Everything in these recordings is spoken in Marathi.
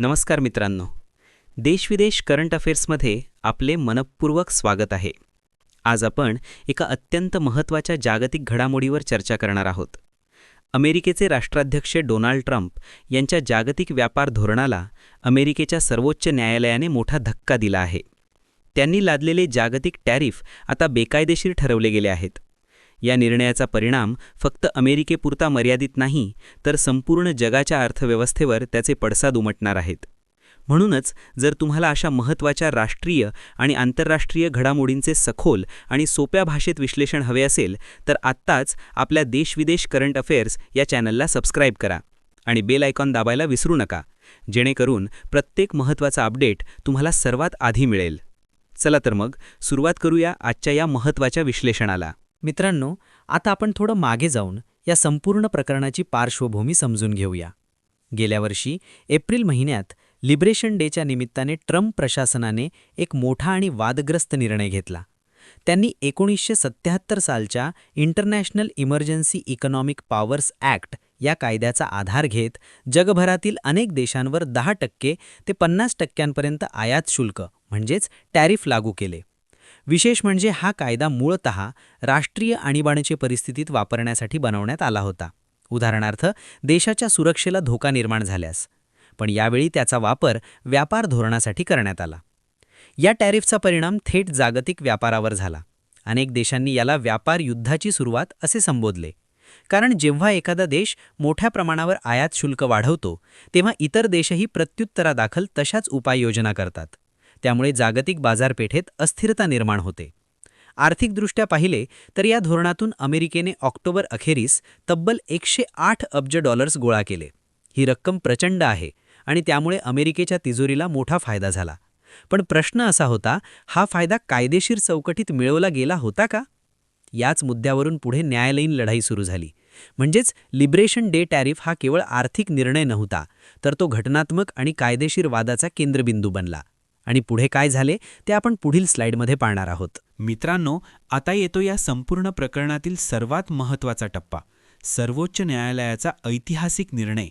नमस्कार मित्रांनो. देशविदेश करंट अफेअर्समध्ये आपले मनःपूर्वक स्वागत आहे. आज आपण एका अत्यंत महत्त्वाच्या जागतिक घडामोडीवर चर्चा करणार आहोत. अमेरिकेचे राष्ट्राध्यक्ष डोनाल्ड ट्रम्प यांच्या जागतिक व्यापार धोरणाला अमेरिकेच्या सर्वोच्च न्यायालयाने मोठा धक्का दिला आहे. त्यांनी लादलेले जागतिक टॅरिफ आता बेकायदेशीर ठरवले गेले आहेत. या निर्णयाचा परिणाम फक्त अमेरिकेपुरता मर्यादित नाही, तर संपूर्ण जगाच्या अर्थव्यवस्थेवर त्याचे पडसाद उमटणार आहेत. म्हणूनच जर तुम्हाला अशा महत्त्वाच्या राष्ट्रीय आणि आंतरराष्ट्रीय घडामोडींचे सखोल आणि सोप्या भाषेत विश्लेषण हवे असेल, तर आत्ताच आपल्या देशविदेश करंट अफेअर्स या चॅनलला सबस्क्राईब करा आणि बेल आयकॉन दाबायला विसरू नका, जेणेकरून प्रत्येक महत्त्वाचा अपडेट तुम्हाला सर्वात आधी मिळेल. चला तर मग सुरुवात करूया आजच्या या महत्त्वाच्या विश्लेषणाला. मित्रांनो, आता आपण थोडं मागे जाऊन या संपूर्ण प्रकरणाची पार्श्वभूमी समजून घेऊया. गेल्या वर्षी एप्रिल महिन्यात लिबरेशन डेच्या निमित्ताने ट्रम्प प्रशासनाने एक मोठा आणि वादग्रस्त निर्णय घेतला. त्यांनी 1977 सालच्या international emergency economic powers act या कायद्याचा आधार घेत जगभरातील अनेक देशांवर 10% ते 50% आयात शुल्क म्हणजेच टॅरिफ लागू केले. विशेष म्हणजे हा कायदा मूळतः राष्ट्रीय आणीबाणीची परिस्थितीत वापरण्यासाठी बनवण्यात आला होता, उदाहरणार्थ देशाच्या सुरक्षेला धोका निर्माण झाल्यास. पण यावेळी त्याचा वापर व्यापार धोरणासाठी करण्यात आला. या टॅरिफचा परिणाम थेट जागतिक व्यापारावर झाला. अनेक देशांनी याला व्यापार युद्धाची सुरुवात असे संबोधले. कारण जेव्हा एखादा देश मोठ्या प्रमाणावर आयात शुल्क वाढवतो, तेव्हा इतर देशही प्रत्युत्तरादाखल तशाच उपाययोजना करतात. त्यामुळे जागतिक बाजारपेठेत अस्थिरता निर्माण होते. आर्थिकदृष्ट्या पाहिले तर या धोरणातून अमेरिकेने ऑक्टोबर अखेरीस तब्बल $108 अब्ज गोळा केले. ही रक्कम प्रचंड आहे आणि त्यामुळे अमेरिकेच्या तिजोरीला मोठा फायदा झाला. पण प्रश्न असा होता, हा फायदा कायदेशीर चौकटीत मिळवला गेला होता का? याच मुद्द्यावरून पुढे न्यायालयीन लढाई सुरू झाली. म्हणजेच लिबरेशन डे टॅरिफ हा केवळ आर्थिक निर्णय नव्हता, तर तो घटनात्मक आणि कायदेशीर वादाचा केंद्रबिंदू बनला. आणि पुढे काय झाले ते आपण पुढील स्लाइडमध्ये पाहणार आहोत. मित्रांनो, आता येतो या संपूर्ण प्रकरणातील सर्वात महत्त्वाचा टप्पा, सर्वोच्च न्यायालयाचा ऐतिहासिक निर्णय.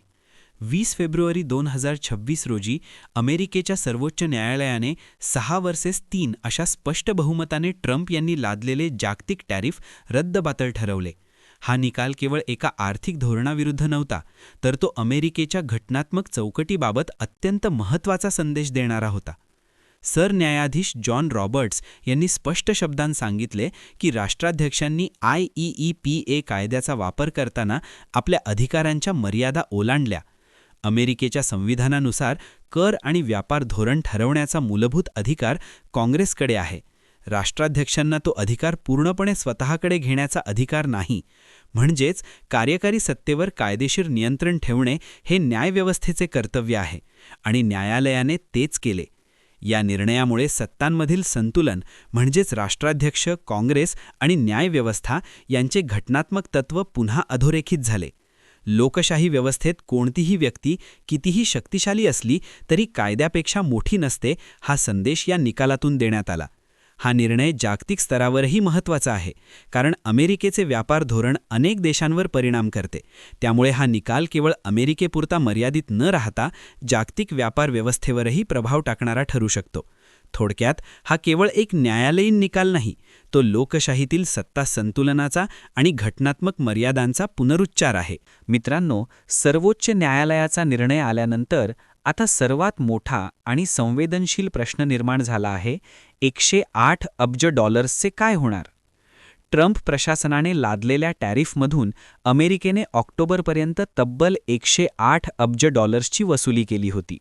20 फेब्रुवारी 2026 रोजी अमेरिकेच्या सर्वोच्च न्यायालयाने 6 वर्सेस 3 अशा स्पष्ट बहुमताने ट्रम्प यांनी लादलेले जागतिक टॅरिफ रद्दबातल ठरवले. हा निकाल केवळ एका आर्थिक धोरणाविरुद्ध नव्हता, तर तो अमेरिकेच्या घटनात्मक चौकटीबाबत अत्यंत महत्त्वाचा संदेश देणारा होता. सरन्यायाधीश जॉन रॉबर्ट्स यांनी स्पष्ट शब्दांत सांगितले की राष्ट्राध्यक्षांनी IEEPA कायद्याचा वापर करताना आपल्या अधिकारांच्या मर्यादा ओलांडल्या. अमेरिकेच्या संविधानानुसार कर आणि व्यापार धोरण ठरवण्याचा मूलभूत अधिकार काँग्रेसकडे आहे. राष्ट्राध्यक्षांना तो अधिकार पूर्णपणे स्वतःकडे घेण्याचा अधिकार नाही. म्हणजेच कार्यकारी सत्तेवर कायदेशीर नियंत्रण ठेवणे हे न्यायव्यवस्थेचे कर्तव्य आहे आणि न्यायालयाने तेच केले. या निर्णयामुळे सत्तांमधील संतुलन म्हणजेच राष्ट्राध्यक्ष, काँग्रेस आणि न्यायव्यवस्था यांचे घटनात्मक तत्त्व पुन्हा अधोरेखित झाले. लोकशाही व्यवस्थेत कोणतीही व्यक्ती कितीही शक्तिशाली असली तरी कायद्यापेक्षा मोठी नसते, हा संदेश या निकालातून देण्यात आला. हा निर्णय जागतिक स्तरावरही महत्त्वाचा आहे, कारण अमेरिकेचे व्यापार धोरण अनेक देशांवर परिणाम करते. त्यामुळे हा निकाल केवळ अमेरिकेपुरता मर्यादित न राहता जागतिक व्यापार व्यवस्थेवरही प्रभाव टाकणारा ठरू शकतो. थोडक्यात हा केवळ एक न्यायालयीन निकाल नाही, तो लोकशाहीतील सत्ता संतुलनाचा आणि घटनात्मक मर्यादांचा पुनरुच्चार आहे. मित्रांनो, सर्वोच्च न्यायालयाचा निर्णय आल्यानंतर आता सर्वात मोठा आणि संवेदनशील प्रश्न निर्माण झाला आहे, $108 अब्ज काय होणार? ट्रम्प प्रशासनाने लादलेल्या टॅरिफमधून अमेरिकेने ऑक्टोबरपर्यंत तब्बल $108 अब्ज वसुली केली होती.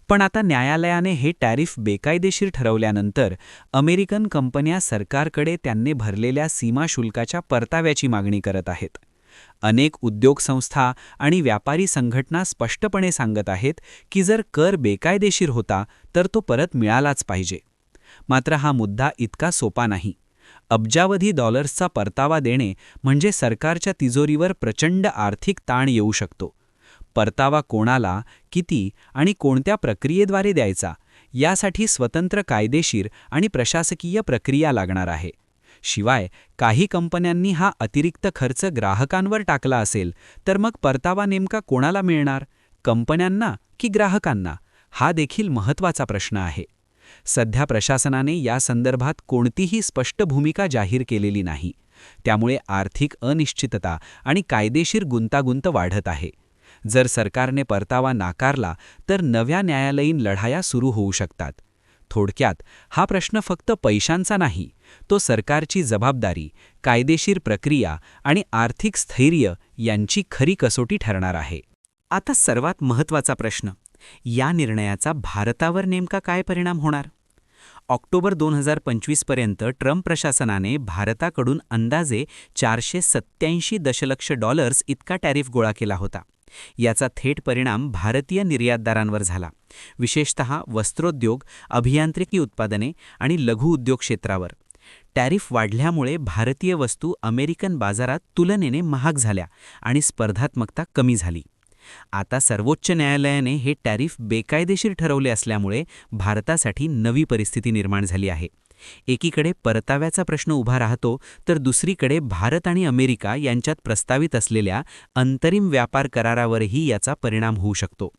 पण आता न्यायालयाने हे टॅरिफ बेकायदेशीर ठरवल्यानंतर अमेरिकन कंपन्या सरकारकडे त्यांनी भरलेल्या सीमा शुल्काच्या परताव्याची मागणी करत आहेत. अनेक उद्योग संस्था आणि व्यापारी संघटना स्पष्टपणे सांगत आहेत की जर कर बेकायदेशीर होता तर तो परत मिळालाच पाहिजे. मात्र हा मुद्दा इतका सोपा नाही. अब्जावधी डॉलर्सचा परतावा देणे म्हणजे सरकारच्या तिजोरीवर प्रचंड आर्थिक ताण येऊ शकतो. परतावा कोणाला, किती आणि कोणत्या प्रक्रियेद्वारे द्यायचा, यासाठी स्वतंत्र कायदेशीर आणि प्रशासकीय प्रक्रिया लागणार आहे. शिवाय काही कंपन्यांनी हा अतिरिक्त खर्च ग्राहकांवर टाकला असेल तर मग परतावा नेमका कोणाला मिळणार, कंपन्यांना की ग्राहकांना? हा देखील महत्त्वाचा प्रश्न आहे. सध्या प्रशासनाने या संदर्भात कोणतीही स्पष्ट भूमिका जाहीर केलेली नाही. त्यामुळे आर्थिक अनिश्चितता आणि कायदेशीर गुंतागुंत वाढत आहे. जर सरकारने परतावा नाकारला तर नव्या न्यायालयीन लढाया सुरू होऊ शकतात. थोडक्यात हा प्रश्न फक्त पैशांचा नाही, तो सरकारची जबाबदारी, कायदेशीर प्रक्रिया आणि आर्थिक स्थैर्य यांची खरी कसोटी ठरणार आहे. आता सर्वात महत्त्वाचा प्रश्न, या निर्णयाचा भारतावर नेमका काय परिणाम होणार? ऑक्टोबर 2025 पर्यंत ट्रम्प प्रशासनाने भारताकडून अंदाजे $487 दशलक्ष इतका टॅरिफ गोळा केला होता. याचा थेट परिणाम भारतीय निर्यातदारांवर झाला, विशेषतः वस्त्रोद्योग, अभियांत्रिकी उत्पादने आणि लघु उद्योग क्षेत्रावर. टॅरिफ वाढल्यामुळे भारतीय वस्तू अमेरिकन बाजारात तुलनेने महाग झाल्या आणि स्पर्धात्मकता कमी झाली. आता सर्वोच्च न्यायालयाने हे टॅरिफ बेकायदेशीर ठरवले असल्यामुळे भारतासाठी नवी परिस्थिती निर्माण झाली आहे. एकीकडे परताव्याचा प्रश्न उभा राहतो, तर दुसरीकडे भारत आणि अमेरिका यांच्यात प्रस्तावित असलेल्या अंतरिम व्यापार करारावरही याचा परिणाम होऊ शकतो.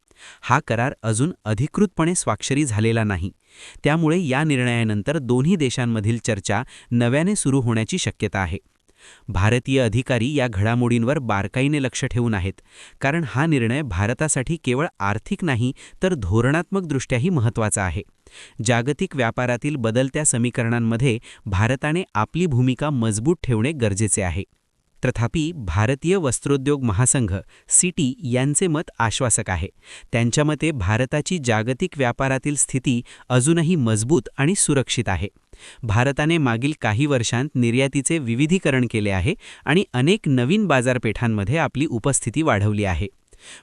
हा करार अजून अधिकृतपणे स्वाक्षरी झालेला नाही. त्यामुळे या निर्णयानंतर दोन्ही देशांमधील चर्चा नव्याने सुरू होण्याची शक्यता आहे. भारतीय अधिकारी या घडामोडींवर बारकाईने लक्ष ठेवून आहेत, कारण हा निर्णय भारतासाठी केवळ आर्थिक नाही तर धोरणात्मकदृष्ट्याही महत्त्वाचा आहे. जागतिक व्यापारातील बदलत्या समीकरणांमध्ये भारताने आपली भूमिका मजबूत ठेवणे गरजेचे आहे. तथापि भारतीय वस्त्रोद्योग महासंघ सिटी यांचे मत आश्वासक आहे. त्यांच्या मते भारताची जागतिक व्यापारातील स्थिती अजूनही मजबूत आणि सुरक्षित आहे. भारताने मागील काही वर्षांत निर्यातीचे विविधीकरण केले आहे आणि अनेक नवीन बाजारपेठांमध्ये आपली उपस्थिती वाढवली आहे.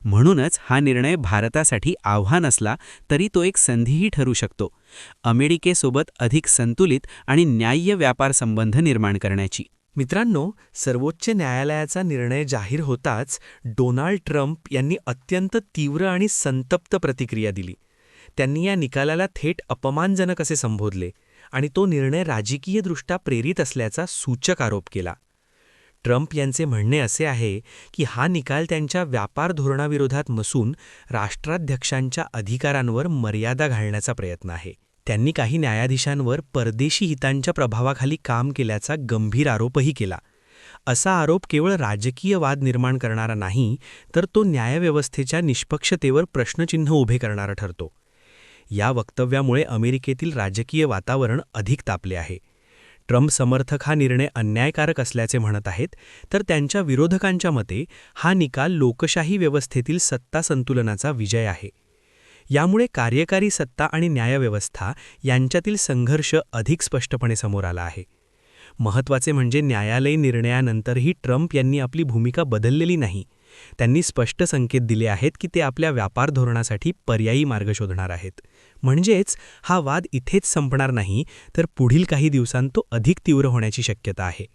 म्हणूनच हा निर्णय भारतासाठी आव्हान असला तरी तो एक संधीही ठरू शकतो, अमेरिकेसोबत अधिक संतुलित आणि न्याय्य व्यापार संबंध निर्माण करण्याची. मित्रांनो, सर्वोच्च न्यायालयाचा निर्णय जाहीर होताच डोनाल्ड ट्रम्प यांनी अत्यंत तीव्र आणि संतप्त प्रतिक्रिया दिली. त्यांनी या निकालाला थेट अपमानजनक असे संबोधले आणि तो निर्णय राजकीयदृष्ट्या प्रेरित असल्याचा सूचक आरोप केला. ट्रम्प यांचे म्हणणे असे आहे की हा निकाल त्यांच्या व्यापार धोरणाविरोधात नसून राष्ट्राध्यक्षांच्या अधिकारांवर मर्यादा घालण्याचा प्रयत्न आहे. त्यांनी काही न्यायाधीशांवर परदेशी हितांच्या प्रभावाखाली काम केल्याचा गंभीर आरोपही केला. असा आरोप केवळ राजकीय वाद निर्माण करणारा नाही, तर तो न्यायव्यवस्थेच्या निष्पक्षतेवर प्रश्नचिन्ह उभे करणारा ठरतो. या वक्तव्यामुळे अमेरिकेतील राजकीय वातावरण अधिक तापले आहे. ट्रम्प समर्थक हा निर्णय अन्यायकारक असल्याचे म्हणत आहेत, तर त्यांच्या विरोधकांच्या मते हा निकाल लोकशाही व्यवस्थेतील सत्ता संतुलनाचा विजय आहे. यामुळे कार्यकारी सत्ता आणि न्यायव्यवस्था यांच्यातील संघर्ष अधिक स्पष्टपणे समोर आला आहे. महत्त्वाचे म्हणजे न्यायालयीन निर्णयानंतरही ट्रम्प यांनी आपली भूमिका बदललेली नाही. त्यांनी स्पष्ट संकेत दिले आहेत की ते आपल्या व्यापार धोरणासाठी पर्यायी मार्ग शोधणार आहेत. म्हणजेच हा वाद इथेच संपणार नाही, तर पुढील काही दिवसांत तो अधिक तीव्र होण्याची शक्यता आहे.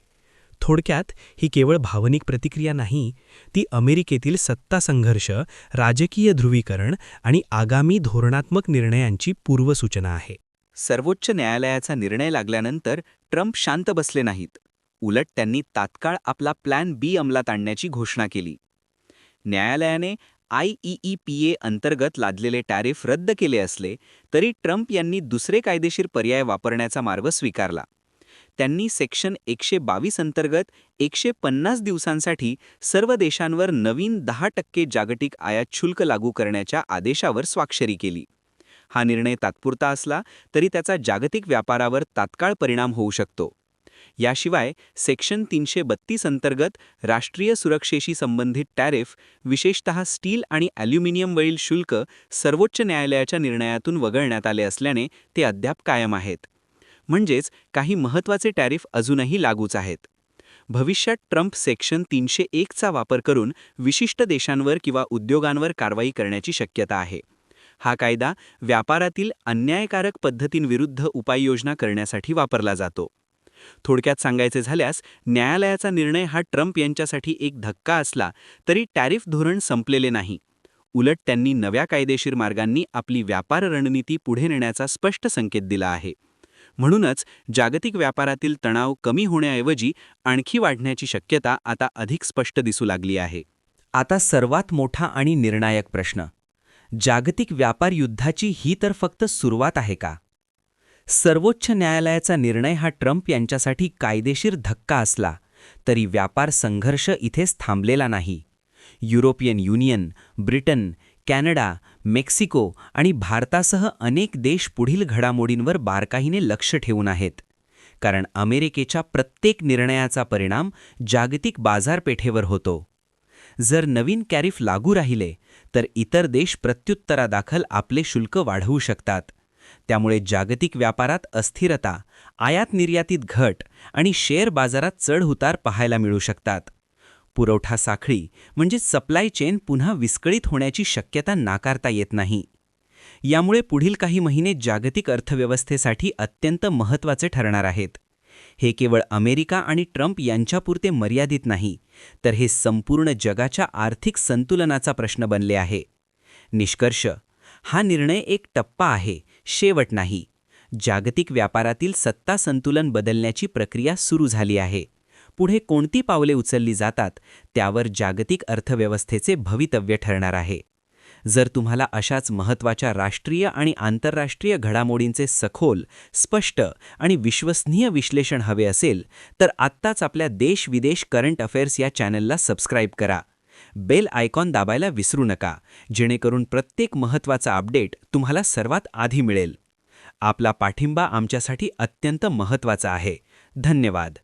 थोडक्यात ही केवळ भावनिक प्रतिक्रिया नाही, ती अमेरिकेतील सत्ता संघर्ष, राजकीय ध्रुवीकरण आणि आगामी धोरणात्मक निर्णयांची पूर्वसूचना आहे. सर्वोच्च न्यायालयाचा निर्णय लागल्यानंतर ट्रम्प शांत बसले नाहीत. उलट त्यांनी तात्काळ आपला प्लॅन बी अंमलात आणण्याची घोषणा केली. न्यायालयाने IEEPA अंतर्गत लादलेले टॅरिफ रद्द केले असले तरी ट्रम्प यांनी दुसरे कायदेशीर पर्याय वापरण्याचा मार्ग स्वीकारला. त्यांनी सेक्शन 122 अंतर्गत 150 दिवसांसाठी सर्व देशांवर नवीन 10% जागतिक आयात शुल्क लागू करण्याच्या आदेशावर स्वाक्षरी केली. हा निर्णय तात्पुरता असला तरी त्याचा जागतिक व्यापारावर तात्काळ परिणाम होऊ शकतो. याशिवाय सेक्शन 332 अंतर्गत राष्ट्रीय सुरक्षेशी संबंधित टॅरिफ, विशेषतः स्टील आणि ॲल्युमिनियमवरील शुल्क सर्वोच्च न्यायालयाच्या निर्णयातून वगळण्यात आले असल्याने ते अद्याप कायम आहेत. म्हणजेच काही महत्त्वाचे टॅरिफ अजूनही लागूच आहेत. भविष्यात ट्रम्प सेक्शन 301चा वापर करून विशिष्ट देशांवर किंवा उद्योगांवर कारवाई करण्याची शक्यता आहे. हा कायदा व्यापारातील अन्यायकारक पद्धतींविरुद्ध उपाययोजना करण्यासाठी वापरला जातो. थोडक्यात सांगायचे झाल्यास न्यायालयाचा निर्णय हा ट्रम्प यांच्यासाठी एक धक्का असला तरी टॅरिफ धोरण संपलेले नाही. उलट त्यांनी नव्या कायदेशीर मार्गांनी आपली व्यापार रणनीती पुढे नेण्याचा स्पष्ट संकेत दिला आहे. म्हणूनच जागतिक व्यापारातील तणाव कमी होण्याऐवजी आणखी वाढण्याची शक्यता आता अधिक स्पष्ट दिसू लागली आहे. आता सर्वात मोठा आणि निर्णायक प्रश्न, जागतिक व्यापार युद्धाची ही तर फक्त सुरुवात आहे का? सर्वोच्च न्यायालयाचा निर्णय हा ट्रम्प यांच्यासाठी कायदेशीर धक्का असला तरी व्यापार संघर्ष इथेच थांबलेला नाही. European union, Britain, Canada, Mexico आणि भारतासह अनेक देश पुढील घडामोडींवर बारकाईने लक्ष ठेवून आहेत. कारण अमेरिकेच्या प्रत्येक निर्णयाचा परिणाम जागतिक बाजारपेठेवर होतो. जर नवीन टॅरिफ लागू राहिले तर इतर देश प्रत्युत्तरादाखल आपले शुल्क वाढवू शकतात. त्यामुळे जागतिक व्यापारात अस्थिरता, आयात निर्यातीत घट आणि शेअर बाजारात चढउतार पाहायला मिळू शकतात. पुरवठा साखळी म्हणजे सप्लाय चेन पुन्हा विस्कळीत होण्याची शक्यता नाकारता येत नाही. यामुळे पुढील काही महिने जागतिक अर्थव्यवस्थेसाठी अत्यंत महत्त्वाचे ठरणार आहेत. हे केवळ अमेरिका आणि ट्रम्प यांच्यापुरते मर्यादित नाही, तर हे संपूर्ण जगाच्या आर्थिक संतुलनाचा प्रश्न बनले आहे. निष्कर्ष: हा निर्णय एक टप्पा आहे, शेवट नाही. जागतिक व्यापारातील सत्ता संतुलन बदलण्याची प्रक्रिया सुरू झाली आहे. पुढे कोणती पावले उचलली जातात त्यावर जागतिक अर्थव्यवस्थेचे भवितव्य ठरणार आहे. जर तुम्हाला अशाच महत्त्वाच्या राष्ट्रीय आणि आंतरराष्ट्रीय घडामोडींचे सखोल, स्पष्ट आणि विश्वसनीय विश्लेषण हवे असेल तर आत्ताच आपल्या देश-विदेश करंट अफेअर्स या चॅनलला सबस्क्राईब करा. बेल आयकॉन दाबायला विसरू नका, जेणेकरून प्रत्येक महत्त्वाचा अपडेट तुम्हाला सर्वात आधी मिळेल. आपला पाठिंबा आमच्यासाठी अत्यंत महत्त्वाचा आहे. धन्यवाद.